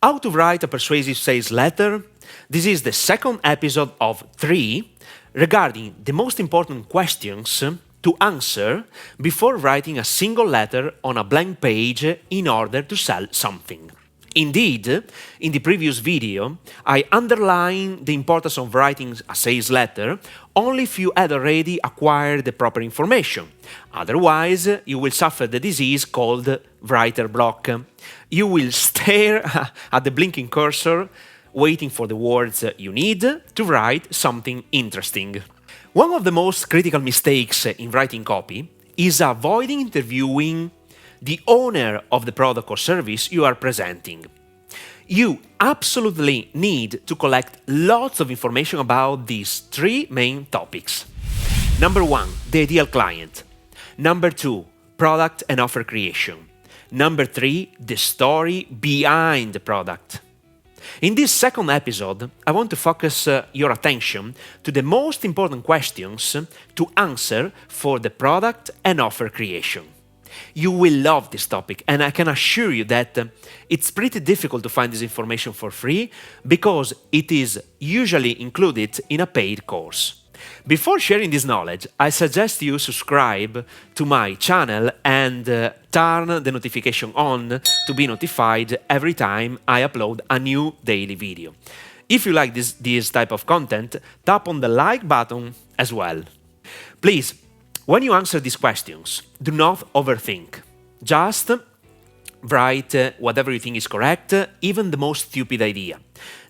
How to write a persuasive sales letter. This is the second episode of 3 regarding the most important questions to answer before writing a single letter on a blank page in order to sell something. Indeed, in the previous video, I underlined the importance of writing a sales letter only if you had already acquired the proper information. Otherwise, you will suffer the disease called writer block. You will stare at the blinking cursor, waiting for the words you need to write something interesting. One of the most critical mistakes in writing copy is avoiding interviewing the owner of the product or service you are presenting. You absolutely need to collect lots of information about these 3 main topics. Number 1, the ideal client. Number 2, product and offer creation. Number 3, the story behind the product. In this second episode, I want to focus your attention to the most important questions to answer for the product and offer creation. You will love this topic, and I can assure you that it's pretty difficult to find this information for free because it is usually included in a paid course. Before sharing this knowledge, I suggest you subscribe to my channel and turn the notification on to be notified every time I upload a new daily video. If you like this type of content, tap on the like button as well. Please, when you answer these questions, do not overthink. Just write whatever you think is correct, even the most stupid idea.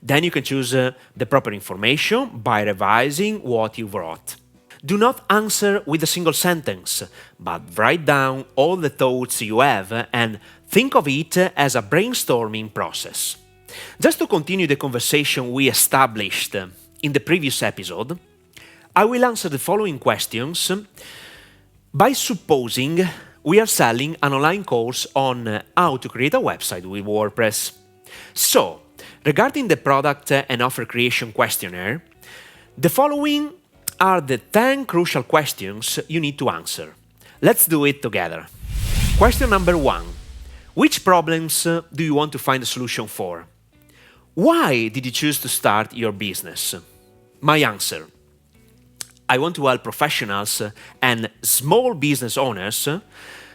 Then you can choose the proper information by revising what you wrote. Do not answer with a single sentence, but write down all the thoughts you have and think of it as a brainstorming process. Just to continue the conversation we established in the previous episode, I will answer the following questions by supposing we are selling an online course on how to create a website with WordPress. So, regarding the product and offer creation questionnaire, the following are the 10 crucial questions you need to answer. Let's do it together. Question number 1. Which problems do you want to find a solution for? Why did you choose to start your business? My answer: I want to help professionals and small business owners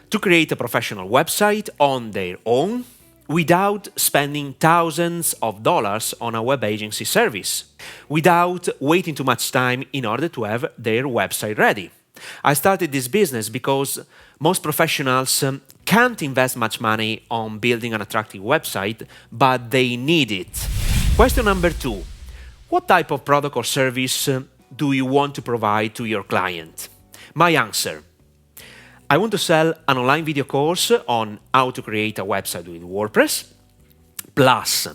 to create a professional website on their own without spending thousands of dollars on a web agency service, without waiting too much time in order to have their website ready. I started this business because most professionals can't invest much money on building an attractive website, but they need it. Question number 2. What type of product or service do you want to provide to your client? My answer: I want to sell an online video course on how to create a website with WordPress. Plus,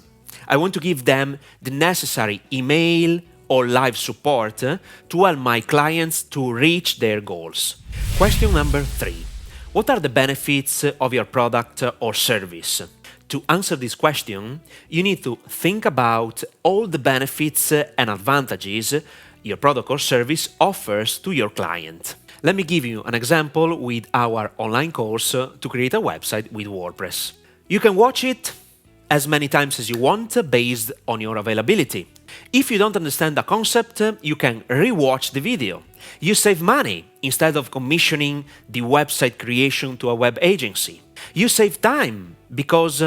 I want to give them the necessary email or live support to help my clients to reach their goals. Question number 3. What are the benefits of your product or service? To answer this question, you need to think about all the benefits and advantages your product or service offers to your client. Let me give you an example with our online course to create a website with WordPress. You can watch it as many times as you want based on your availability. If you don't understand the concept, you can re-watch the video. You save money instead of commissioning the website creation to a web agency. You save time because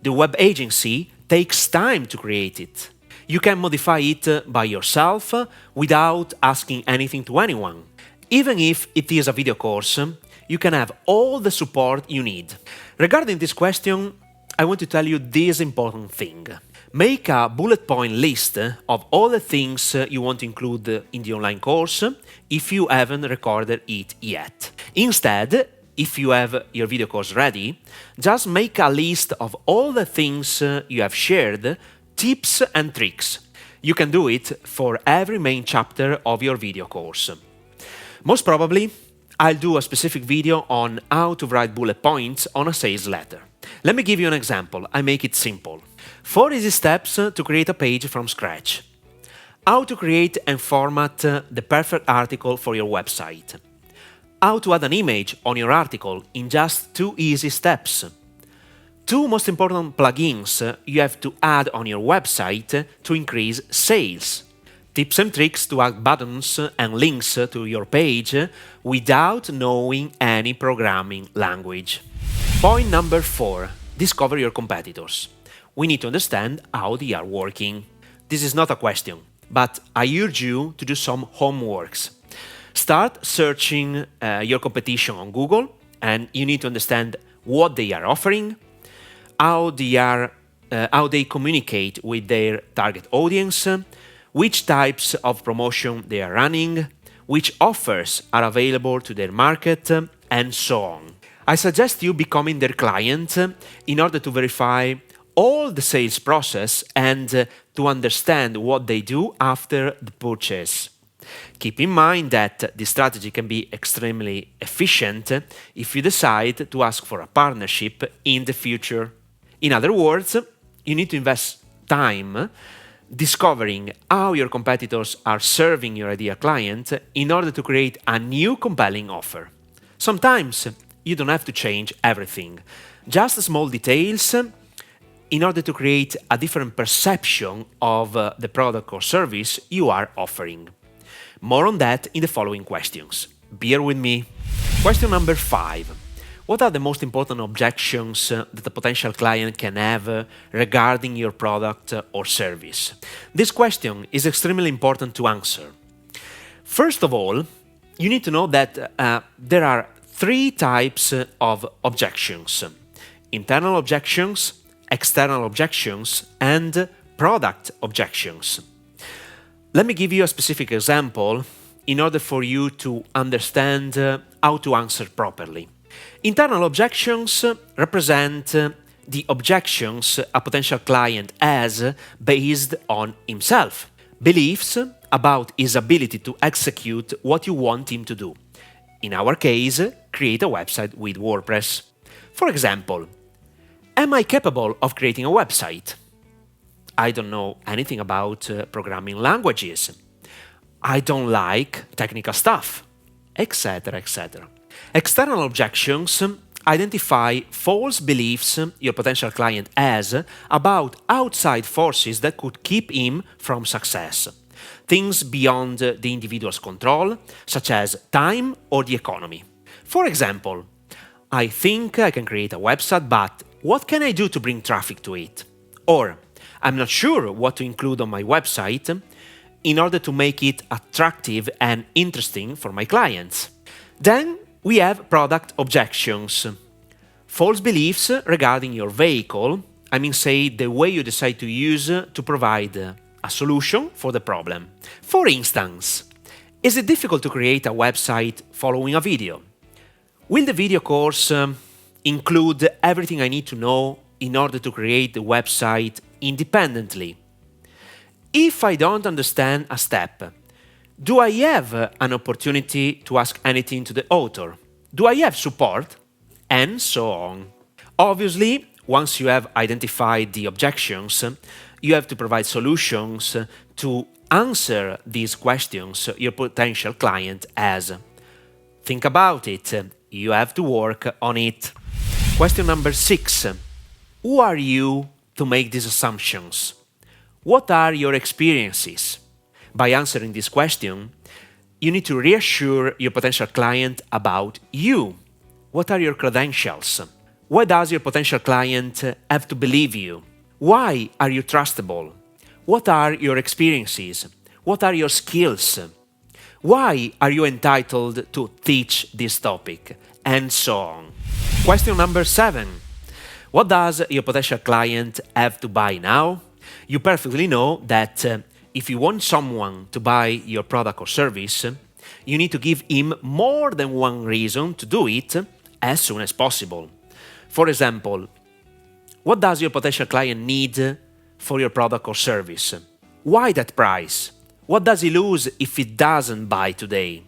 the web agency takes time to create it. You can modify it by yourself without asking anything to anyone. Even if it is a video course, you can have all the support you need. Regarding this question, I want to tell you this important thing. Make a bullet point list of all the things you want to include in the online course if you haven't recorded it yet. Instead, if you have your video course ready, just make a list of all the things you have shared, tips and tricks. You can do it for every main chapter of your video course. Most probably, I'll do a specific video on how to write bullet points on a sales letter. Let me give you an example. I make it simple. 4 easy steps to create a page from scratch. How to create and format the perfect article for your website. How to add an image on your article in just 2 easy steps. two most important plugins you have to add on your website to increase sales. Tips and tricks to add buttons and links to your page without knowing any programming language. Point number 4. Discover your competitors. We need to understand how they are working. This is not a question, but I urge you to do some homeworks. Start searching your competition on Google, and you need to understand what they are offering, how they communicate with their target audience, which types of promotion they are running, which offers are available to their market, and so on. I suggest you becoming their client in order to verify all the sales process and to understand what they do after the purchase. Keep in mind that this strategy can be extremely efficient if you decide to ask for a partnership in the future. In other words, you need to invest time discovering how your competitors are serving your ideal client in order to create a new compelling offer. Sometimes you don't have to change everything, just small details in order to create a different perception of the product or service you are offering. More on that in the following questions. Bear with me. Question number 5. What are the most important objections that a potential client can have regarding your product or service? This question is extremely important to answer. First of all, you need to know that there are 3 types of objections: internal objections, external objections, and product objections. Let me give you a specific example in order for you to understand how to answer properly. Internal objections represent the objections a potential client has based on himself, beliefs about his ability to execute what you want him to do. In our case, create a website with WordPress. For example, am I capable of creating a website? I don't know anything about programming languages. I don't like technical stuff, etc., etc. External objections identify false beliefs your potential client has about outside forces that could keep him from success. Things beyond the individual's control, such as time or the economy. For example, I think I can create a website, but what can I do to bring traffic to it? Or, I'm not sure what to include on my website in order to make it attractive and interesting for my clients. Then we have product objections. False beliefs regarding your vehicle, say the way you decide to use to provide a solution for the problem. For instance, is it difficult to create a website following a video? Will the video course include everything I need to know in order to create the website independently? If I don't understand a step, do I have an opportunity to ask anything to the author? Do I have support? And so on. Obviously, once you have identified the objections, you have to provide solutions to answer these questions your potential client has. Think about it. You have to work on it. Question number 6. Who are you to make these assumptions? What are your experiences? By answering this question, you need to reassure your potential client about you. What are your credentials? Why does your potential client have to believe you? Why are you trustable? What are your experiences? What are your skills? Why are you entitled to teach this topic? And so on. Question number 7. What does your potential client have to buy now? You perfectly know that if you want someone to buy your product or service, you need to give him more than one reason to do it as soon as possible. For example, what does your potential client need for your product or service? Why that price? What does he lose if he doesn't buy today?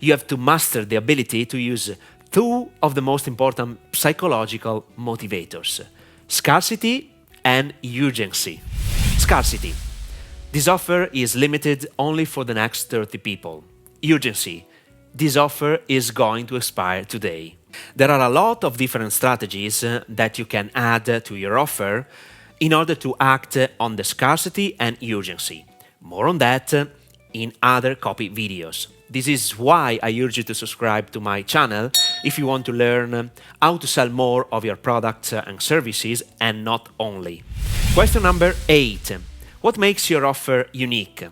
You have to master the ability to use 2 of the most important psychological motivators: scarcity and urgency. Scarcity. This offer is limited only for the next 30 people. Urgency. This offer is going to expire today. There are a lot of different strategies that you can add to your offer in order to act on the scarcity and urgency. More on that in other copy videos. This is why I urge you to subscribe to my channel if you want to learn how to sell more of your products and services, and not only. Question number 8. What makes your offer unique?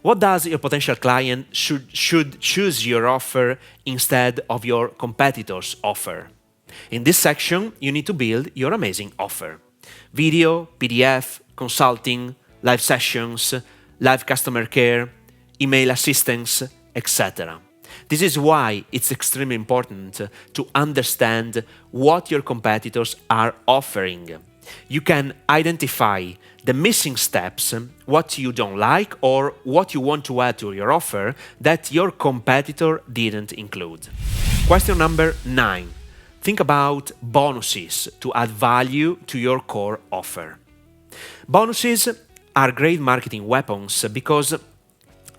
What does your potential client should choose your offer instead of your competitor's offer? In this section, you need to build your amazing offer. Video, PDF, consulting, live sessions, live customer care, email assistance, etc. This is why it's extremely important to understand what your competitors are offering. You can identify the missing steps, what you don't like or what you want to add to your offer that your competitor didn't include. Question number 9. Think about bonuses to add value to your core offer. Bonuses are great marketing weapons because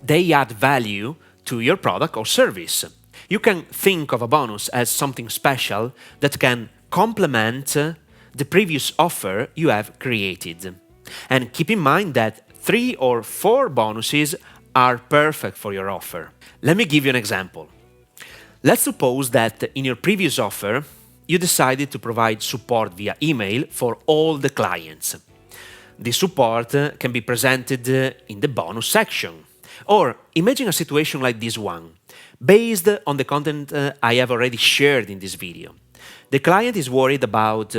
they add value to your product or service. You can think of a bonus as something special that can complement the previous offer you have created. And keep in mind that 3 or 4 bonuses are perfect for your offer. Let me give you an example. Let's suppose that in your previous offer, you decided to provide support via email for all the clients. This support can be presented in the bonus section. Or imagine a situation like this one, based on the content I have already shared in this video. The client is worried about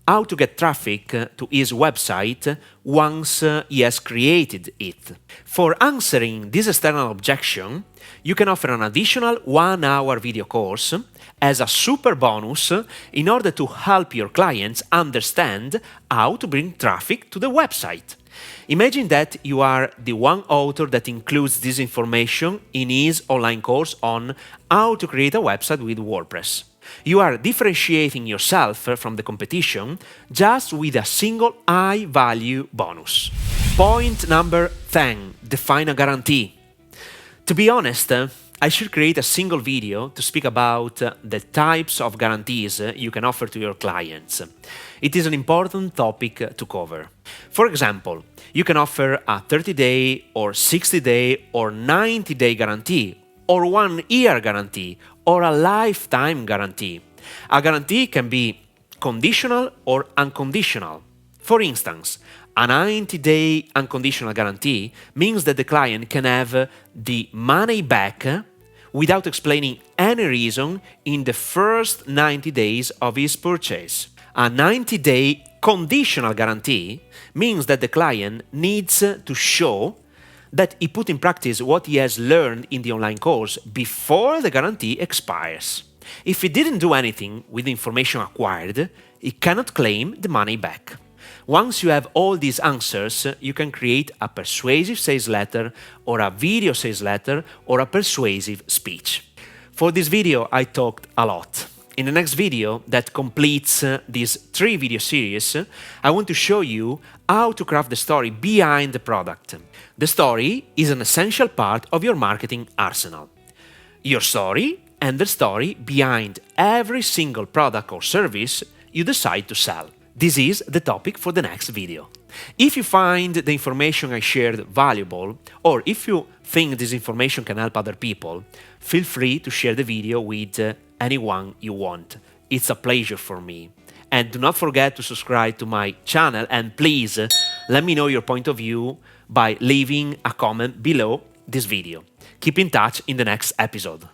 how to get traffic to his website once he has created it. For answering this external objection, you can offer an additional 1-hour video course as a super bonus in order to help your clients understand how to bring traffic to the website. Imagine that you are the one author that includes this information in his online course on how to create a website with WordPress. You are differentiating yourself from the competition just with a single high-value bonus. Point number 10. Define a guarantee. To be honest, I should create a single video to speak about the types of guarantees you can offer to your clients. It is an important topic to cover. For example, you can offer a 30-day or 60-day or 90-day guarantee, or 1-year guarantee, or a lifetime guarantee. A guarantee can be conditional or unconditional. For instance, a 90-day unconditional guarantee means that the client can have the money back without explaining any reason in the first 90 days of his purchase. A 90-day conditional guarantee means that the client needs to show that he put in practice what he has learned in the online course before the guarantee expires. If he didn't do anything with the information acquired, he cannot claim the money back. Once you have all these answers, you can create a persuasive sales letter or a video sales letter or a persuasive speech. For this video, I talked a lot. In the next video that completes this 3-video series, I want to show you how to craft the story behind the product. The story is an essential part of your marketing arsenal. Your story and the story behind every single product or service you decide to sell. This is the topic for the next video. If you find the information I shared valuable, or if you think this information can help other people, feel free to share the video with anyone you want. It's a pleasure for me. And do not forget to subscribe to my channel, and please let me know your point of view by leaving a comment below this video. Keep in touch in the next episode.